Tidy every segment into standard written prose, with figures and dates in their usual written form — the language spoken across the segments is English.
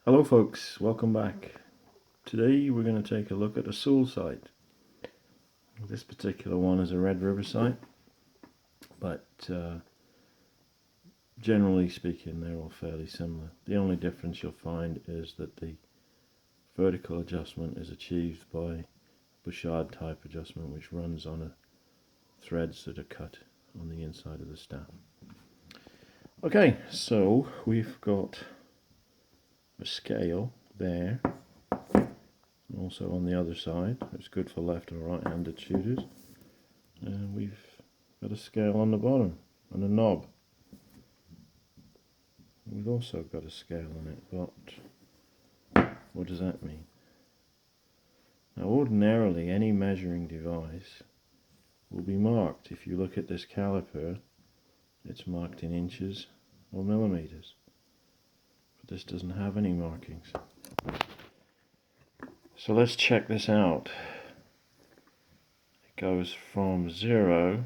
Hello folks, welcome back. Today we're going to take a look at a Soule site. This particular one is a Red River site, but generally speaking they're all fairly similar. The only difference you'll find is that the vertical adjustment is achieved by Bouchard type adjustment, which runs on threads that are cut on the inside of the staff. Okay, so we've got a scale there, also on the other side. It's good for left or right-handed shooters. And we've got a scale on the bottom and a knob. We've also got a scale on it, but what does that mean? Now ordinarily any measuring device will be marked. If you look at this caliper, it's marked in inches or millimeters. But this doesn't have any markings. So let's check this out. It goes from 0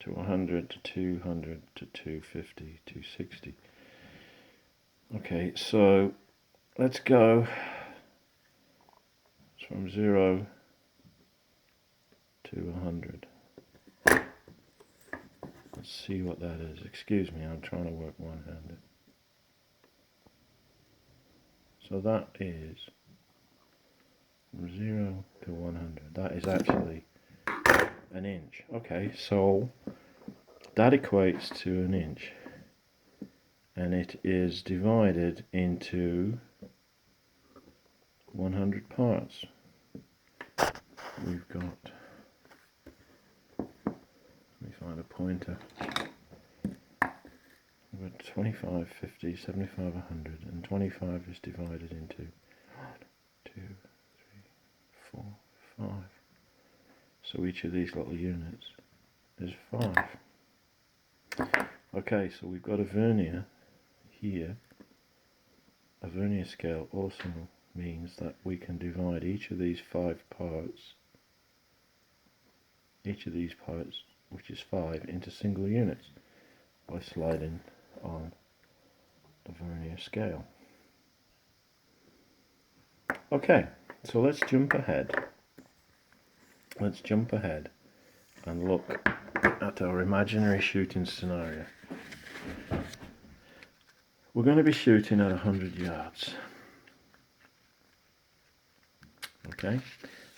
to 100 to 200 to 250, 260. Okay, so let's go from 0 to 100. Let's see what that is. Excuse me, I'm trying to work one-handed. So that is from 0 to 100. That is actually an inch. Okay, so that equates to an inch. And it is divided into 100 parts. We've got, let me find a pointer. We've got 25, 50, 75, 100, and 25 is divided into 1, 2, 3, 4, 5. So each of these little units is 5. Okay, so we've got a vernier here. A vernier scale also means that we can divide each of these 5 parts, which is 5, into single units by sliding on the vernier scale. Okay, so let's jump ahead. Let's jump ahead and look at our imaginary shooting scenario. We're going to be shooting at 100 yards. Okay,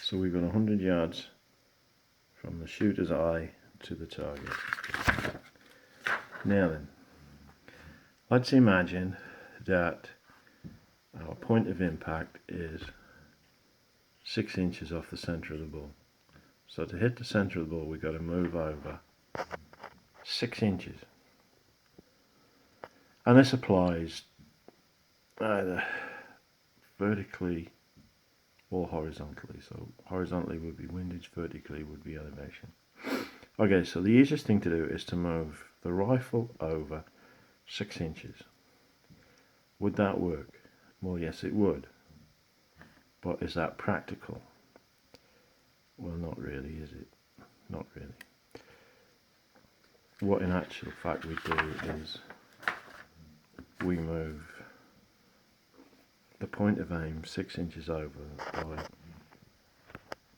so we've got 100 yards from the shooter's eye to the target. Now then, let's imagine that our point of impact is 6 inches off the center of the ball. So to hit the center of the ball, we've got to move over 6 inches. And this applies either vertically or horizontally. So horizontally would be windage, vertically would be elevation. Okay, so the easiest thing to do is to move the rifle over 6 inches. Would that work? Well, yes, it would. But is that practical? Well, not really, is it? Not really. What in actual fact we do is we move the point of aim 6 inches over by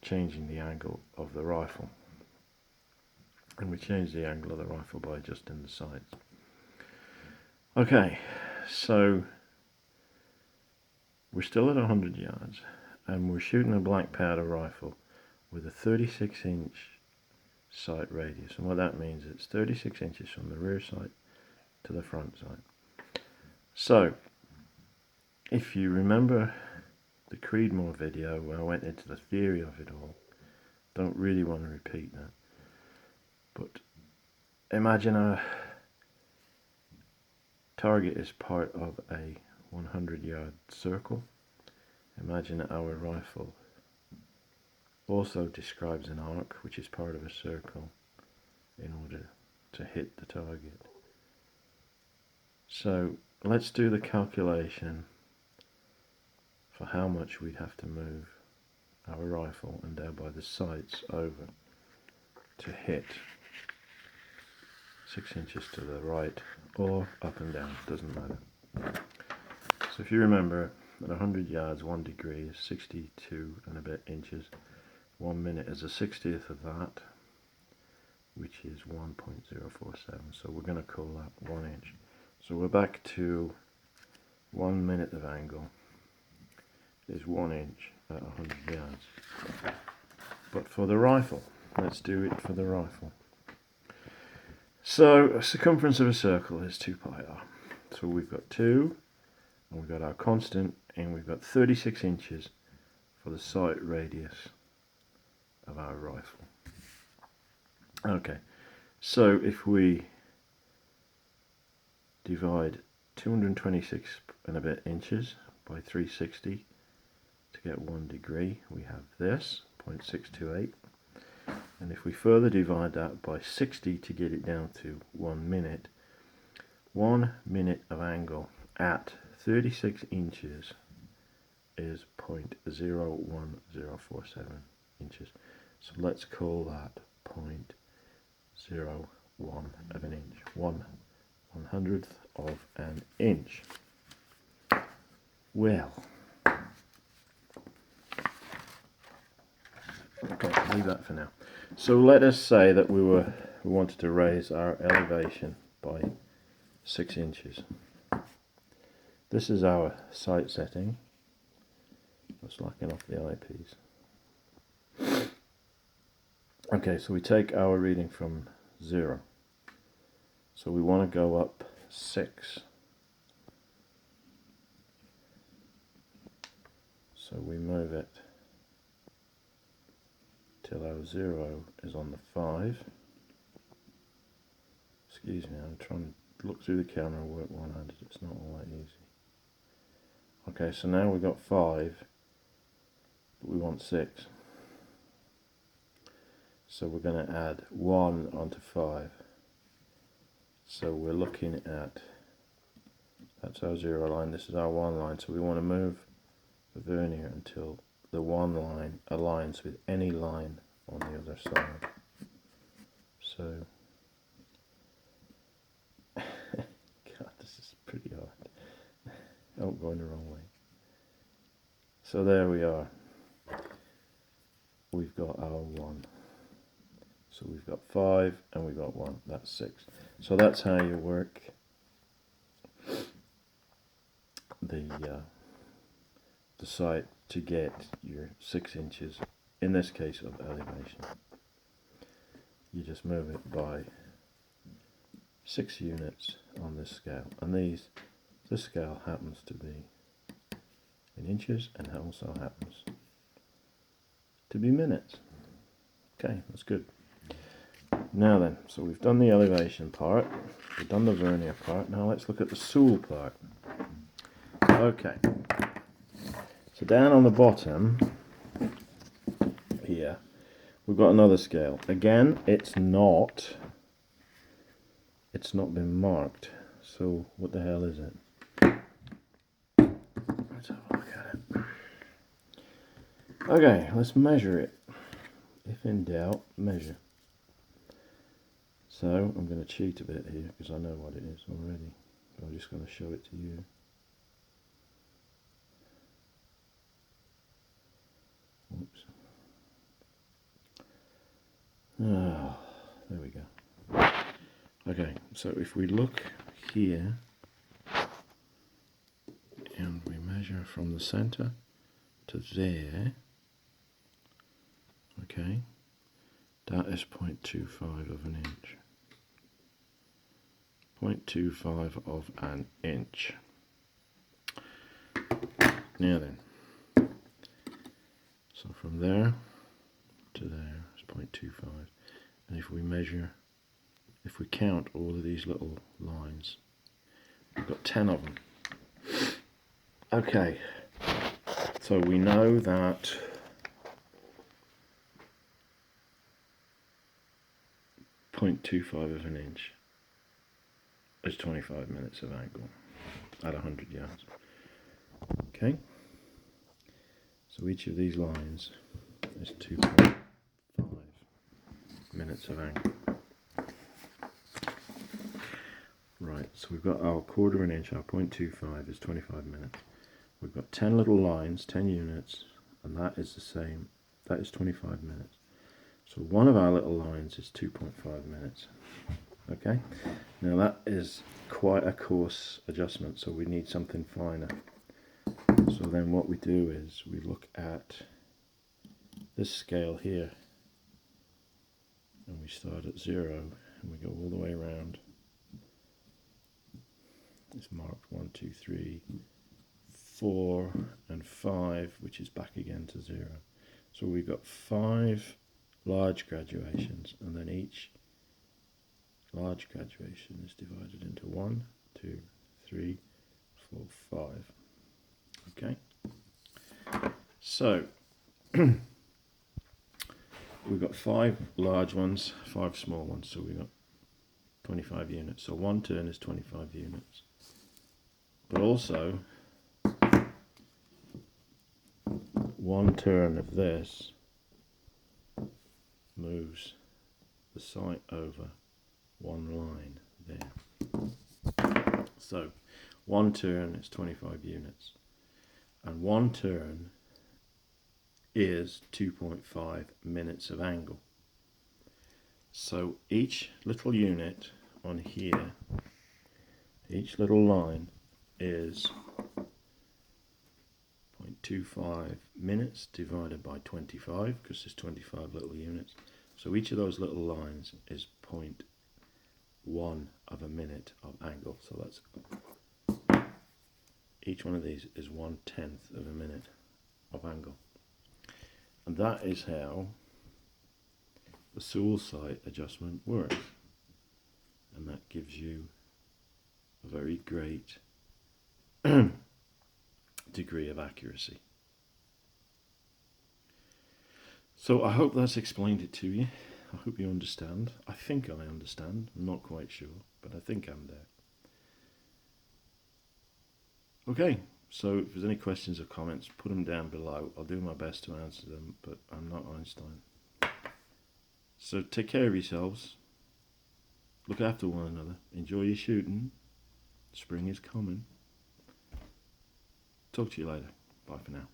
changing the angle of the rifle. And we change the angle of the rifle by adjusting the sights. Okay, so we're still at 100 yards and we're shooting a black powder rifle with a 36-inch sight radius. And what that means, it's 36 inches from the rear sight to the front sight. So, if you remember the Creedmoor video where I went into the theory of it all, don't really want to repeat that. But imagine a target is part of a 100-yard circle. Imagine our rifle also describes an arc, which is part of a circle, in order to hit the target. So let's do the calculation for how much we'd have to move our rifle and thereby the sights over to hit 6 inches to the right or up and down, doesn't matter. So if you remember, at 100 yards, 1 degree is 62 and a bit inches. 1 minute is a 60th of that, which is 1.047. So we're going to call that 1 inch. So we're back to 1 minute of angle is 1 inch at 100 yards. But for the rifle, let's do it for the rifle. So circumference of a circle is 2 pi r. So we've got 2, and we've got our constant, and we've got 36 inches for the sight radius of our rifle. Okay, so if we divide 226 and a bit inches by 360 to get 1 degree, we have this, 0.628. And if we further divide that by 60 to get it down to 1 minute, 1 minute of angle at 36 inches is 0.01047 inches. So let's call that 0.01 of an inch. 1/100th of an inch. Well, okay, leave that for now. So let us say that we wanted to raise our elevation by 6 inches. This is our sight setting. Let's locking off the eyepiece. Okay, so we take our reading from 0. So we want to go up 6. So we move it till our 0 is on the 5. Excuse me, I'm trying to look through the camera and work one-handed. It's not all that easy. Okay, so now we've got 5, but we want 6. So we're going to add 1 onto 5. So we're looking at, that's our 0 line, this is our 1 line. So we want to move the vernier until the 1 line aligns with any line on the other side. So, God, this is pretty hard. Oh, going the wrong way. So there we are. We've got our 1. So we've got 5 and we've got 1. That's 6. So that's how you work the sight to get your 6 inches, in this case, of elevation. You just move it by 6 units on this scale, and this scale happens to be in inches and also happens to be minutes. Okay, that's good. Now then, so we've done the elevation part, we've done the vernier part, now let's look at the Soule part. Okay, so down on the bottom here, we've got another scale. Again, it's not been marked, so what the hell is it? Let's have a look at it. Okay, let's measure it. If in doubt, measure. So I'm going to cheat a bit here because I know what it is already. I'm just going to show it to you. Oops. Oh, there we go. Okay, so if we look here and we measure from the center to there, okay, that is 0.25 of an inch. 0.25 of an inch. Now then, so from there to there is 0.25, and if we measure, if we count all of these little lines, we've got 10 of them. Okay, so we know that .25 of an inch is 25 minutes of angle at 100 yards. Okay, so each of these lines is 2.5 minutes of angle. Right, so we've got our 1/4 inch, our 0.25 is 25 minutes. we've got 10 little lines, 10 units, and that is the same. That is 25 minutes. So one of our little lines is 2.5 minutes. Okay, now that is quite a coarse adjustment, so we need something finer. So then what we do is we look at this scale here, and we start at 0 and we go all the way around. It's marked 1, 2, 3, 4 and 5, which is back again to 0. So we've got 5 large graduations, and then each large graduation is divided into 1, 2, 3, 4, 5. Okay, so we've got 5 large ones, 5 small ones, so we've got 25 units. So one turn is 25 units. But also, one turn of this moves the site over one line there. So one turn is 25 units, and one turn is 2.5 minutes of angle. So each little unit on here, each little line is 0.25 minutes divided by 25, because there's 25 little units. So each of those little lines is 0.1 of a minute of angle. So that's, each one of these is 1/10 of a minute of angle. And that is how the Soule site adjustment works. And that gives you a very great degree of accuracy. So I hope that's explained it to you. I hope you understand. I think I understand. I'm not quite sure, but I think I'm there. Okay, so if there's any questions or comments, put them down below. I'll do my best to answer them, but I'm not Einstein. So take care of yourselves. Look after one another. Enjoy your shooting. Spring is coming. Talk to you later. Bye for now.